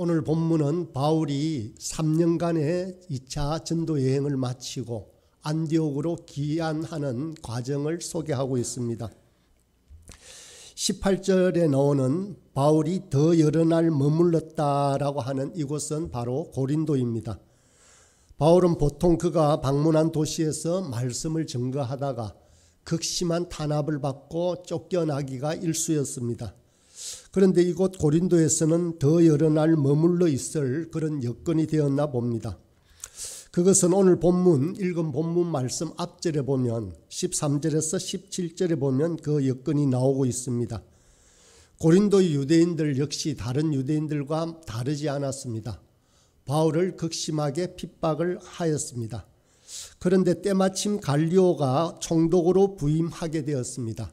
오늘 본문은 바울이 3년간의 2차 전도 여행을 마치고 안디옥으로 귀환하는 과정을 소개하고 있습니다. 18절에 나오는 바울이 더 여러 날 머물렀다라고 하는 이곳은 바로 고린도입니다. 바울은 보통 그가 방문한 도시에서 말씀을 증거하다가 극심한 탄압을 받고 쫓겨나기가 일쑤였습니다. 그런데 이곳 고린도에서는 더 여러 날 머물러 있을 그런 여건이 되었나 봅니다. 그것은 오늘 읽은 본문 말씀 앞절에 보면 13절에서 17절에 보면 그 여건이 나오고 있습니다. 고린도의 유대인들 역시 다른 유대인들과 다르지 않았습니다. 바울을 극심하게 핍박을 하였습니다. 그런데 때마침 갈리오가 총독으로 부임하게 되었습니다.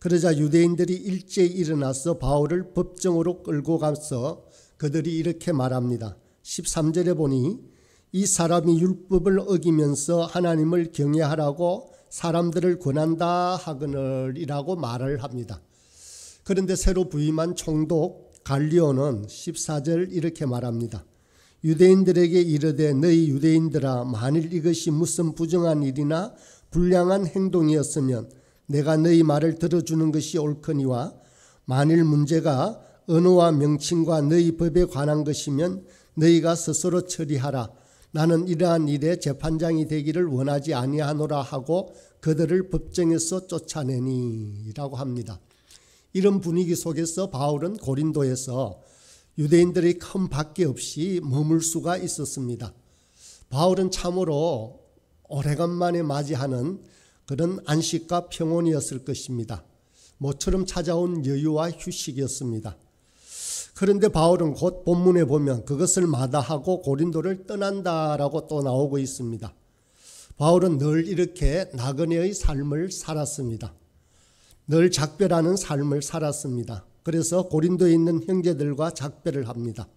그러자 유대인들이 일제히 일어나서 바울을 법정으로 끌고 가서 그들이 이렇게 말합니다. 13절에 보니 이 사람이 율법을 어기면서 하나님을 경외하라고 사람들을 권한다 하거늘이라고 말을 합니다. 그런데 새로 부임한 총독 갈리오는 14절 이렇게 말합니다. 유대인들에게 이르되 너희 유대인들아 만일 이것이 무슨 부정한 일이나 불량한 행동이었으면 내가 너희 말을 들어주는 것이 옳거니와 만일 문제가 언어와 명칭과 너희 법에 관한 것이면 너희가 스스로 처리하라. 나는 이러한 일에 재판장이 되기를 원하지 아니하노라 하고 그들을 법정에서 쫓아내니 라고 합니다. 이런 분위기 속에서 바울은 고린도에서 유대인들의 큰 박해 없이 머물 수가 있었습니다. 바울은 참으로 오래간만에 맞이하는 그런 안식과 평온이었을 것입니다. 모처럼 찾아온 여유와 휴식이었습니다. 그런데 바울은 곧 본문에 보면 그것을 마다하고 고린도를 떠난다라고 또 나오고 있습니다. 바울은 늘 이렇게 나그네의 삶을 살았습니다. 늘 작별하는 삶을 살았습니다. 그래서 고린도에 있는 형제들과 작별을 합니다.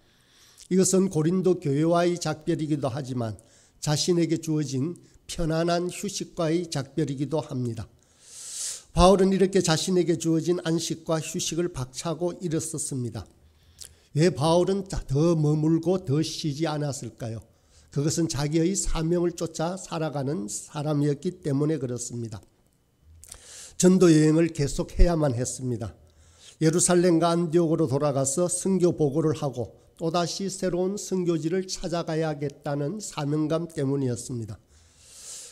이것은 고린도 교회와의 작별이기도 하지만 자신에게 주어진 편안한 휴식과의 작별이기도 합니다. 바울은 이렇게 자신에게 주어진 안식과 휴식을 박차고 일었었습니다. 왜 바울은 더 머물고 더 쉬지 않았을까요? 그것은 자기의 사명을 쫓아 살아가는 사람이었기 때문에 그렇습니다. 전도 여행을 계속해야만 했습니다. 예루살렘과 안디옥으로 돌아가서 선교 보고를 하고 또다시 새로운 선교지를 찾아가야겠다는 사명감 때문이었습니다.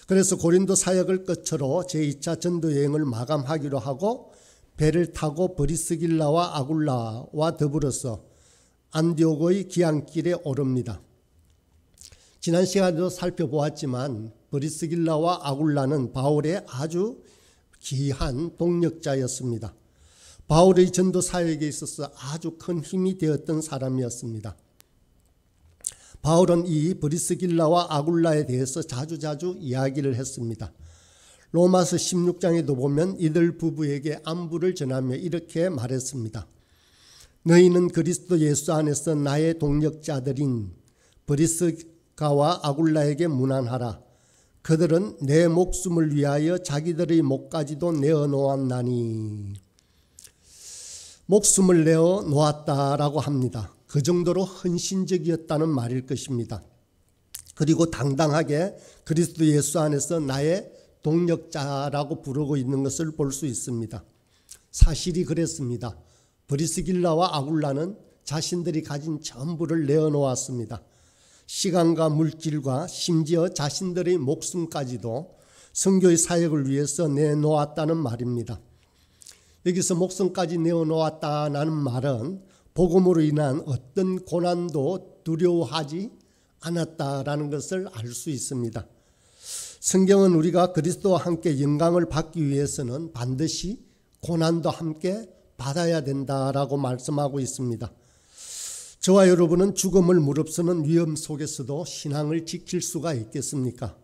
그래서 고린도 사역을 끝으로 제2차 전도 여행을 마감하기로 하고 배를 타고 브리스길라와 아굴라와 더불어서 안디옥의 귀향길에 오릅니다. 지난 시간에도 살펴보았지만 브리스길라와 아굴라는 바울의 아주 귀한 동력자였습니다. 바울의 전도 사역에 있어서 아주 큰 힘이 되었던 사람이었습니다. 바울은 이 브리스길라와 아굴라에 대해서 자주자주 이야기를 했습니다. 로마서 16장에도 보면 이들 부부에게 안부를 전하며 이렇게 말했습니다. 너희는 그리스도 예수 안에서 나의 동력자들인 브리스가와 아굴라에게 문안하라. 그들은 내 목숨을 위하여 자기들의 목까지도 내어놓았나니. 목숨을 내어놓았다라고 합니다. 그 정도로 헌신적이었다는 말일 것입니다. 그리고 당당하게 그리스도 예수 안에서 나의 동력자라고 부르고 있는 것을 볼 수 있습니다. 사실이 그랬습니다. 브리스길라와 아굴라는 자신들이 가진 전부를 내어놓았습니다. 시간과 물질과 심지어 자신들의 목숨까지도 선교의 사역을 위해서 내놓았다는 말입니다. 여기서 목숨까지 내어놓았다는 말은 복음으로 인한 어떤 고난도 두려워하지 않았다라는 것을 알 수 있습니다. 성경은 우리가 그리스도와 함께 영광을 받기 위해서는 반드시 고난도 함께 받아야 된다라고 말씀하고 있습니다. 저와 여러분은 죽음을 무릅쓰는 위험 속에서도 신앙을 지킬 수가 있겠습니까?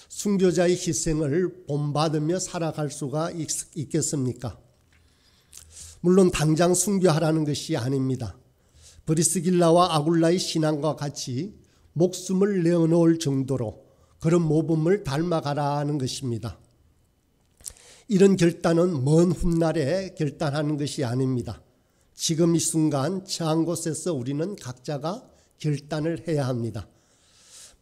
순교자의 희생을 본받으며 살아갈 수가 있겠습니까? 물론 당장 순교하라는 것이 아닙니다. 브리스길라와 아굴라의 신앙과 같이 목숨을 내어놓을 정도로 그런 모범을 닮아가라는 것입니다. 이런 결단은 먼 훗날에 결단하는 것이 아닙니다. 지금 이 순간 처한 곳에서 우리는 각자가 결단을 해야 합니다.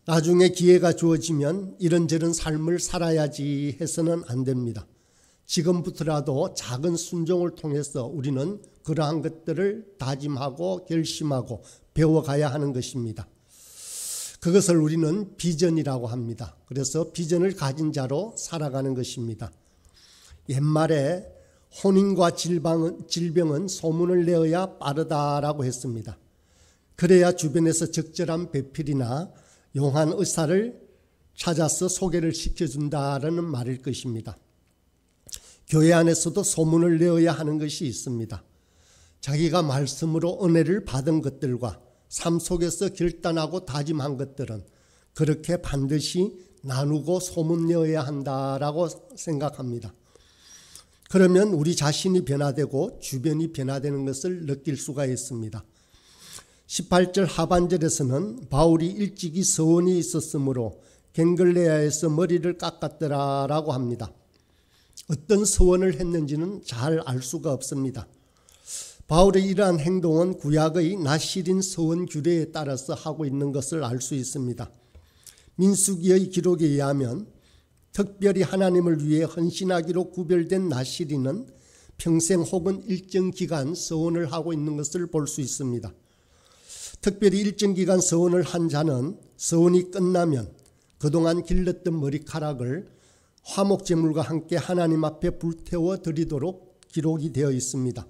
나중에 기회가 주어지면 이런저런 삶을 살아야지 해서는 안 됩니다. 지금부터라도 작은 순종을 통해서 우리는 그러한 것들을 다짐하고 결심하고 배워가야 하는 것입니다. 그것을 우리는 비전이라고 합니다. 그래서 비전을 가진 자로 살아가는 것입니다. 옛말에 혼인과 질병은 소문을 내어야 빠르다라고 했습니다. 그래야 주변에서 적절한 배필이나 용한 의사를 찾아서 소개를 시켜준다라는 말일 것입니다. 교회 안에서도 소문을 내어야 하는 것이 있습니다. 자기가 말씀으로 은혜를 받은 것들과 삶 속에서 결단하고 다짐한 것들은 그렇게 반드시 나누고 소문내어야 한다라고 생각합니다. 그러면 우리 자신이 변화되고 주변이 변화되는 것을 느낄 수가 있습니다. 18절 하반절에서는 바울이 일찍이 서원이 있었으므로 갱글레아에서 머리를 깎았더라라고 합니다. 어떤 서원을 했는지는 잘 알 수가 없습니다. 바울의 이러한 행동은 구약의 나실인 서원 규례에 따라서 하고 있는 것을 알 수 있습니다. 민수기의 기록에 의하면 특별히 하나님을 위해 헌신하기로 구별된 나실인은 평생 혹은 일정 기간 서원을 하고 있는 것을 볼 수 있습니다. 특별히 일정 기간 서원을 한 자는 서원이 끝나면 그동안 길렀던 머리카락을 화목제물과 함께 하나님 앞에 불태워 드리도록 기록이 되어 있습니다.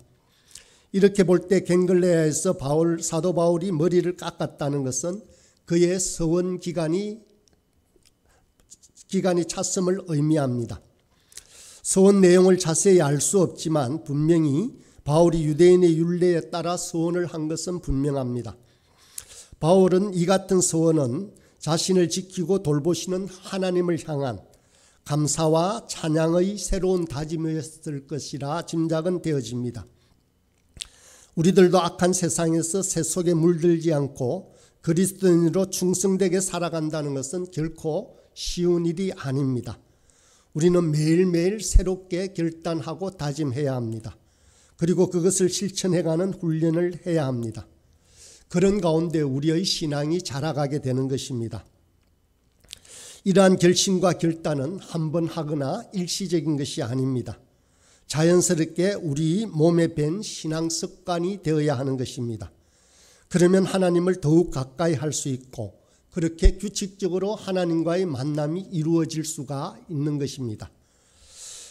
이렇게 볼 때 갱글레아에서 사도 바울이 머리를 깎았다는 것은 그의 서원 기간이 찼음을 의미합니다. 서원 내용을 자세히 알 수 없지만 분명히 바울이 유대인의 율례에 따라 서원을 한 것은 분명합니다. 바울은 이 같은 서원은 자신을 지키고 돌보시는 하나님을 향한 감사와 찬양의 새로운 다짐이었을 것이라 짐작은 되어집니다. 우리들도 악한 세상에서 새 속에 물들지 않고 그리스도인으로 충성되게 살아간다는 것은 결코 쉬운 일이 아닙니다. 우리는 매일매일 새롭게 결단하고 다짐해야 합니다. 그리고 그것을 실천해가는 훈련을 해야 합니다. 그런 가운데 우리의 신앙이 자라가게 되는 것입니다. 이러한 결심과 결단은 한 번 하거나 일시적인 것이 아닙니다. 자연스럽게 우리 몸에 밴 신앙 습관이 되어야 하는 것입니다. 그러면 하나님을 더욱 가까이 할 수 있고 그렇게 규칙적으로 하나님과의 만남이 이루어질 수가 있는 것입니다.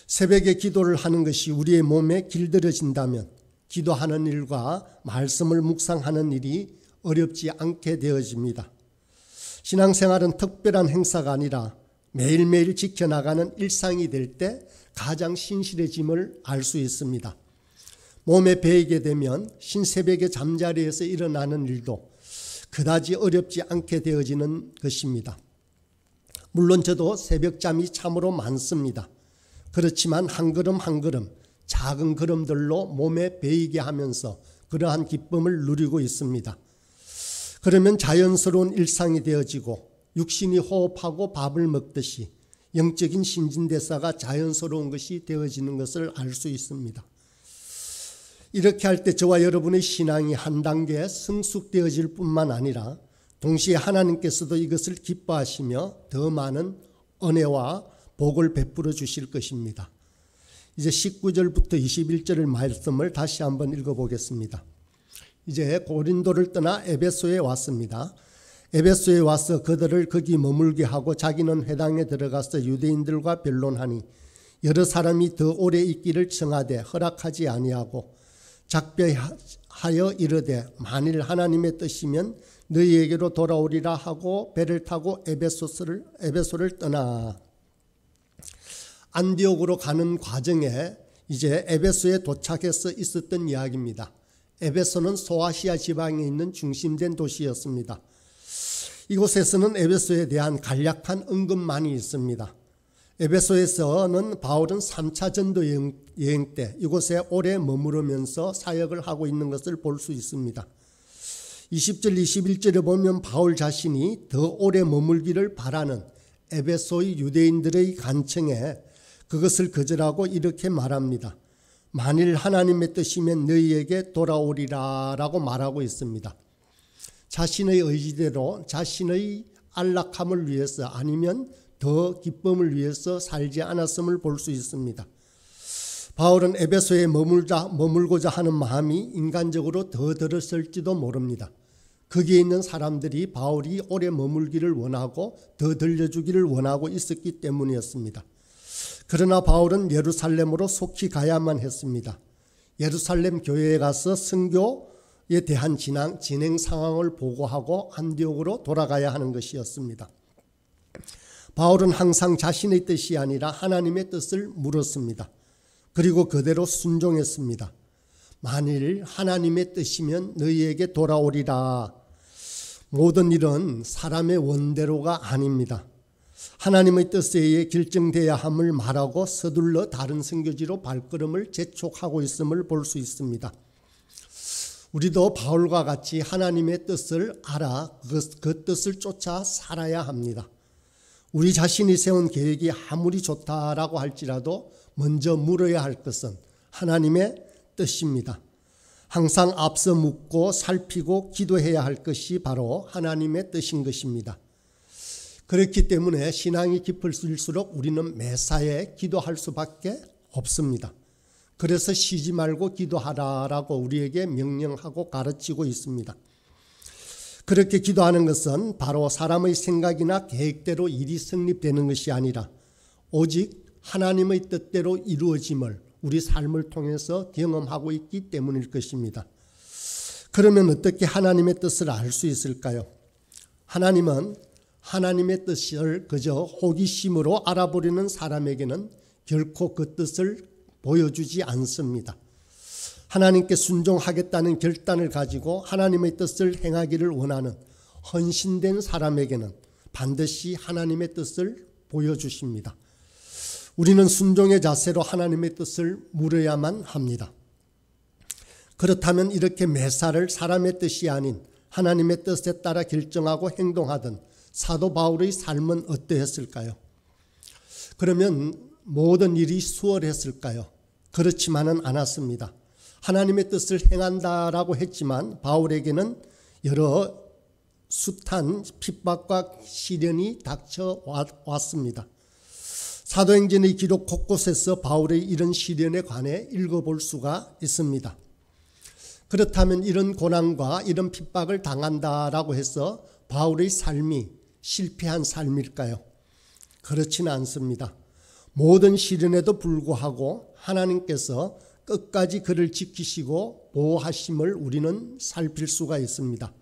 새벽에 기도를 하는 것이 우리의 몸에 길들여진다면 기도하는 일과 말씀을 묵상하는 일이 어렵지 않게 되어집니다. 신앙생활은 특별한 행사가 아니라 매일매일 지켜나가는 일상이 될 때 가장 신실해짐을 알 수 있습니다. 몸에 배이게 되면 신새벽에 잠자리에서 일어나는 일도 그다지 어렵지 않게 되어지는 것입니다. 물론 저도 새벽잠이 참으로 많습니다. 그렇지만 한 걸음 한 걸음 작은 걸음들로 몸에 배이게 하면서 그러한 기쁨을 누리고 있습니다. 그러면 자연스러운 일상이 되어지고 육신이 호흡하고 밥을 먹듯이 영적인 신진대사가 자연스러운 것이 되어지는 것을 알 수 있습니다. 이렇게 할 때 저와 여러분의 신앙이 한 단계 성숙되어질 뿐만 아니라 동시에 하나님께서도 이것을 기뻐하시며 더 많은 은혜와 복을 베풀어 주실 것입니다. 이제 19절부터 21절의 말씀을 다시 한번 읽어보겠습니다. 이제 고린도를 떠나 에베소에 왔습니다. 에베소에 와서 그들을 거기 머물게 하고 자기는 회당에 들어가서 유대인들과 변론하니 여러 사람이 더 오래 있기를 청하되 허락하지 아니하고 작별하여 이르되 만일 하나님의 뜻이면 너희에게로 돌아오리라 하고 배를 타고 에베소를 떠나 안디옥으로 가는 과정에 이제 에베소에 도착해서 있었던 이야기입니다. 에베소는 소아시아 지방에 있는 중심된 도시였습니다. 이곳에서는 에베소에 대한 간략한 언급만이 있습니다. 에베소에서는 바울은 3차 전도 여행 때 이곳에 오래 머무르면서 사역을 하고 있는 것을 볼 수 있습니다. 20절 21절에 보면 바울 자신이 더 오래 머물기를 바라는 에베소의 유대인들의 간청에 그것을 거절하고 이렇게 말합니다. 만일 하나님의 뜻이면 너희에게 돌아오리라 라고 말하고 있습니다. 자신의 의지대로 자신의 안락함을 위해서 아니면 더 기쁨을 위해서 살지 않았음을 볼 수 있습니다. 바울은 에베소에 머물고자 하는 마음이 인간적으로 더 들었을지도 모릅니다. 거기에 있는 사람들이 바울이 오래 머물기를 원하고 더 들려주기를 원하고 있었기 때문이었습니다. 그러나 바울은 예루살렘으로 속히 가야만 했습니다. 예루살렘 교회에 가서 선교에 대한 진행 상황을 보고하고 안디옥으로 돌아가야 하는 것이었습니다. 바울은 항상 자신의 뜻이 아니라 하나님의 뜻을 물었습니다. 그리고 그대로 순종했습니다. 만일 하나님의 뜻이면 너희에게 돌아오리라. 모든 일은 사람의 원대로가 아닙니다. 하나님의 뜻에 의해 결정돼야 함을 말하고 서둘러 다른 선교지로 발걸음을 재촉하고 있음을 볼 수 있습니다. 우리도 바울과 같이 하나님의 뜻을 알아 그 뜻을 쫓아 살아야 합니다. 우리 자신이 세운 계획이 아무리 좋다라고 할지라도 먼저 물어야 할 것은 하나님의 뜻입니다. 항상 앞서 묻고 살피고 기도해야 할 것이 바로 하나님의 뜻인 것입니다. 그렇기 때문에 신앙이 깊을수록 우리는 매사에 기도할 수밖에 없습니다. 그래서 쉬지 말고 기도하라라고 우리에게 명령하고 가르치고 있습니다. 그렇게 기도하는 것은 바로 사람의 생각이나 계획대로 일이 성립되는 것이 아니라 오직 하나님의 뜻대로 이루어짐을 우리 삶을 통해서 경험하고 있기 때문일 것입니다. 그러면 어떻게 하나님의 뜻을 알 수 있을까요? 하나님은 하나님의 뜻을 그저 호기심으로 알아보려는 사람에게는 결코 그 뜻을 보여주지 않습니다. 하나님께 순종하겠다는 결단을 가지고 하나님의 뜻을 행하기를 원하는 헌신된 사람에게는 반드시 하나님의 뜻을 보여주십니다. 우리는 순종의 자세로 하나님의 뜻을 물어야만 합니다. 그렇다면 이렇게 매사를 사람의 뜻이 아닌 하나님의 뜻에 따라 결정하고 행동하던 사도 바울의 삶은 어떠했을까요? 그러면 모든 일이 수월했을까요? 그렇지만은 않았습니다. 하나님의 뜻을 행한다라고 했지만 바울에게는 여러 숱한 핍박과 시련이 닥쳐왔습니다. 사도행전의 기록 곳곳에서 바울의 이런 시련에 관해 읽어볼 수가 있습니다. 그렇다면 이런 고난과 이런 핍박을 당한다라고 해서 바울의 삶이 실패한 삶일까요? 그렇지는 않습니다. 모든 시련에도 불구하고 하나님께서 끝까지 그를 지키시고 보호하심을 우리는 살필 수가 있습니다.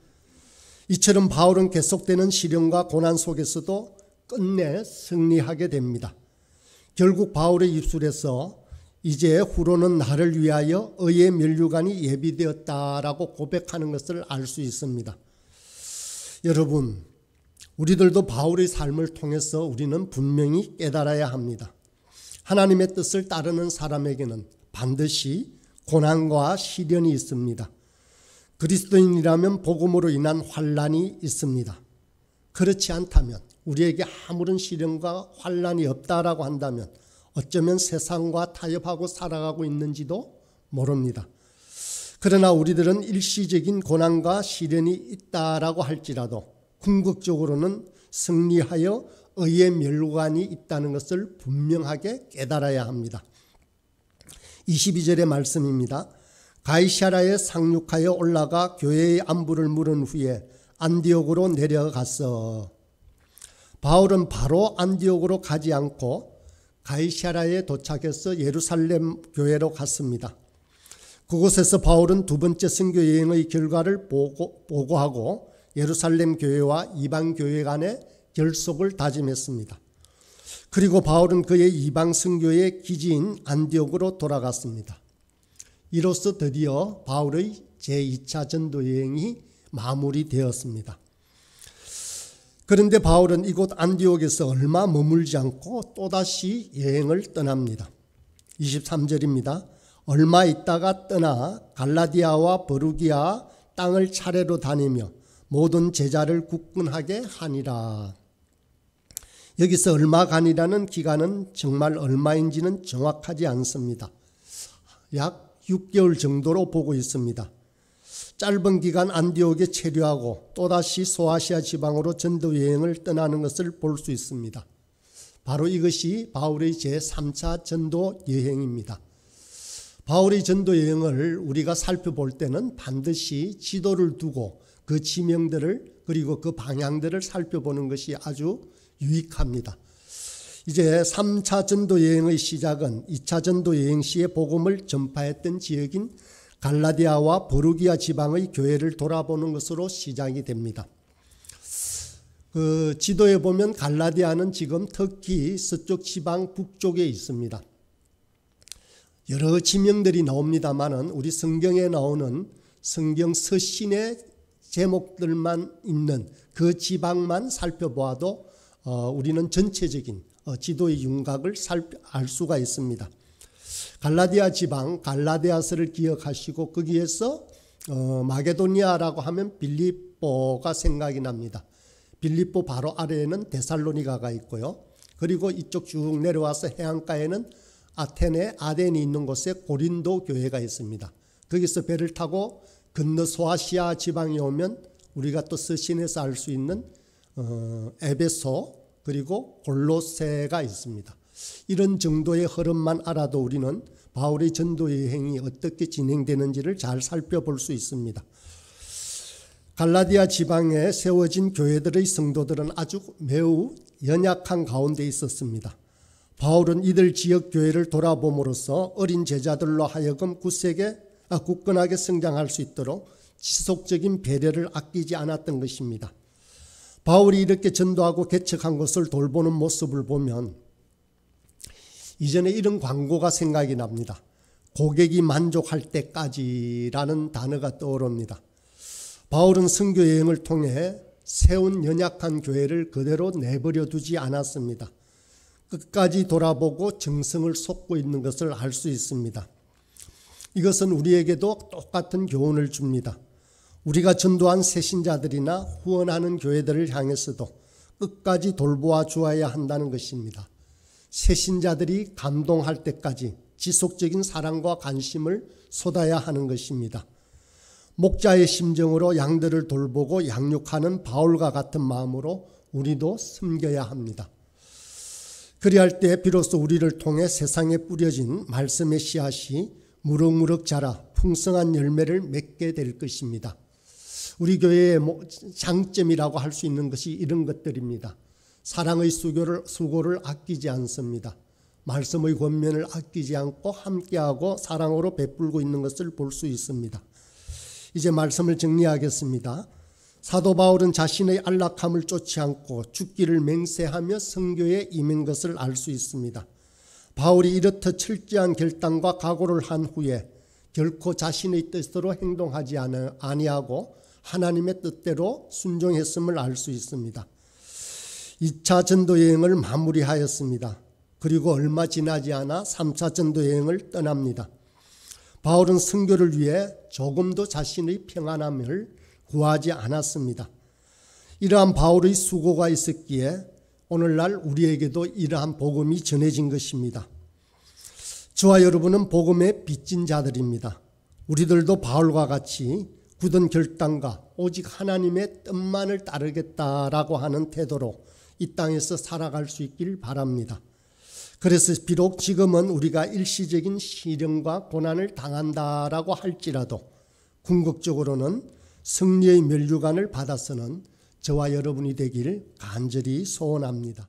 이처럼 바울은 계속되는 시련과 고난 속에서도 끝내 승리하게 됩니다. 결국 바울의 입술에서 이제 후로는 나를 위하여 의의 면류관이 예비되었다라고 고백하는 것을 알 수 있습니다. 여러분, 우리들도 바울의 삶을 통해서 우리는 분명히 깨달아야 합니다. 하나님의 뜻을 따르는 사람에게는 반드시 고난과 시련이 있습니다. 그리스도인이라면 복음으로 인한 환난이 있습니다. 그렇지 않다면 우리에게 아무런 시련과 환난이 없다라고 한다면 어쩌면 세상과 타협하고 살아가고 있는지도 모릅니다. 그러나 우리들은 일시적인 고난과 시련이 있다라고 할지라도 궁극적으로는 승리하여 의의 멸관이 있다는 것을 분명하게 깨달아야 합니다. 22절의 말씀입니다. 가이사랴에 상륙하여 올라가 교회의 안부를 물은 후에 안디옥으로 내려갔어. 바울은 바로 안디옥으로 가지 않고 가이사랴에 도착해서 예루살렘 교회로 갔습니다. 그곳에서 바울은 두 번째 선교 여행의 결과를 보고하고 예루살렘 교회와 이방 교회 간의 결속을 다짐했습니다. 그리고 바울은 그의 이방 선교의 기지인 안디옥으로 돌아갔습니다. 이로써 드디어 바울의 제2차 전도 여행이 마무리되었습니다. 그런데 바울은 이곳 안디옥에서 얼마 머물지 않고 또다시 여행을 떠납니다. 23절입니다. 얼마 있다가 떠나 갈라디아와 버루기아 땅을 차례로 다니며 모든 제자를 굳건하게 하니라. 여기서 얼마간이라는 기간은 정말 얼마인지는 정확하지 않습니다. 약 6개월 정도로 보고 있습니다. 짧은 기간 안디옥에 체류하고 또다시 소아시아 지방으로 전도 여행을 떠나는 것을 볼 수 있습니다. 바로 이것이 바울의 제3차 전도 여행입니다. 바울의 전도 여행을 우리가 살펴볼 때는 반드시 지도를 두고 그 지명들을 그리고 그 방향들을 살펴보는 것이 아주 유익합니다. 이제 3차 전도 여행의 시작은 2차 전도 여행 시에 복음을 전파했던 지역인 갈라디아와 버루기아 지방의 교회를 돌아보는 것으로 시작이 됩니다. 그 지도에 보면 갈라디아는 지금 터키 서쪽 지방 북쪽에 있습니다. 여러 지명들이 나옵니다만은 우리 성경에 나오는 성경 서신의 제목들만 있는 그 지방만 살펴보아도 우리는 전체적인 지도의 윤곽을 알 수가 있습니다. 갈라디아 지방, 갈라디아서를 기억하시고 거기에서 마게도니아라고 하면 빌립보가 생각이 납니다. 빌립보 바로 아래에는 데살로니가가 있고요. 그리고 이쪽 쭉 내려와서 해안가에는 아테네, 아덴이 있는 곳에 고린도 교회가 있습니다. 거기서 배를 타고 건너 소아시아 지방에 오면 우리가 또 서신에서 알 수 있는 에베소 그리고 골로새가 있습니다. 이런 정도의 흐름만 알아도 우리는 바울의 전도 여행이 어떻게 진행되는지를 잘 살펴볼 수 있습니다. 갈라디아 지방에 세워진 교회들의 성도들은 아주 매우 연약한 가운데 있었습니다. 바울은 이들 지역 교회를 돌아봄으로써 어린 제자들로 하여금 굳건하게 성장할 수 있도록 지속적인 배려를 아끼지 않았던 것입니다. 바울이 이렇게 전도하고 개척한 것을 돌보는 모습을 보면 이전에 이런 광고가 생각이 납니다. 고객이 만족할 때까지라는 단어가 떠오릅니다. 바울은 선교 여행을 통해 세운 연약한 교회를 그대로 내버려 두지 않았습니다. 끝까지 돌아보고 정성을 쏟고 있는 것을 알 수 있습니다. 이것은 우리에게도 똑같은 교훈을 줍니다. 우리가 전도한 새신자들이나 후원하는 교회들을 향해서도 끝까지 돌보아 주어야 한다는 것입니다. 새신자들이 감동할 때까지 지속적인 사랑과 관심을 쏟아야 하는 것입니다. 목자의 심정으로 양들을 돌보고 양육하는 바울과 같은 마음으로 우리도 섬겨야 합니다. 그리할 때 비로소 우리를 통해 세상에 뿌려진 말씀의 씨앗이 무럭무럭 자라 풍성한 열매를 맺게 될 것입니다. 우리 교회의 장점이라고 할 수 있는 것이 이런 것들입니다. 사랑의 수고를 아끼지 않습니다. 말씀의 권면을 아끼지 않고 함께하고 사랑으로 베풀고 있는 것을 볼 수 있습니다. 이제 말씀을 정리하겠습니다. 사도 바울은 자신의 안락함을 쫓지 않고 죽기를 맹세하며 선교에 임한 것을 알 수 있습니다. 바울이 이렇듯 철저한 결단과 각오를 한 후에 결코 자신의 뜻대로 행동하지 아니하고 하나님의 뜻대로 순종했음을 알 수 있습니다. 2차 전도 여행을 마무리하였습니다. 그리고 얼마 지나지 않아 3차 전도 여행을 떠납니다. 바울은 선교를 위해 조금도 자신의 평안함을 구하지 않았습니다. 이러한 바울의 수고가 있었기에 오늘날 우리에게도 이러한 복음이 전해진 것입니다. 저와 여러분은 복음의 빚진 자들입니다. 우리들도 바울과 같이 굳은 결단과 오직 하나님의 뜻만을 따르겠다라고 하는 태도로 이 땅에서 살아갈 수 있길 바랍니다. 그래서 비록 지금은 우리가 일시적인 시련과 고난을 당한다라고 할지라도 궁극적으로는 승리의 면류관을 받아서는 저와 여러분이 되길 간절히 소원합니다.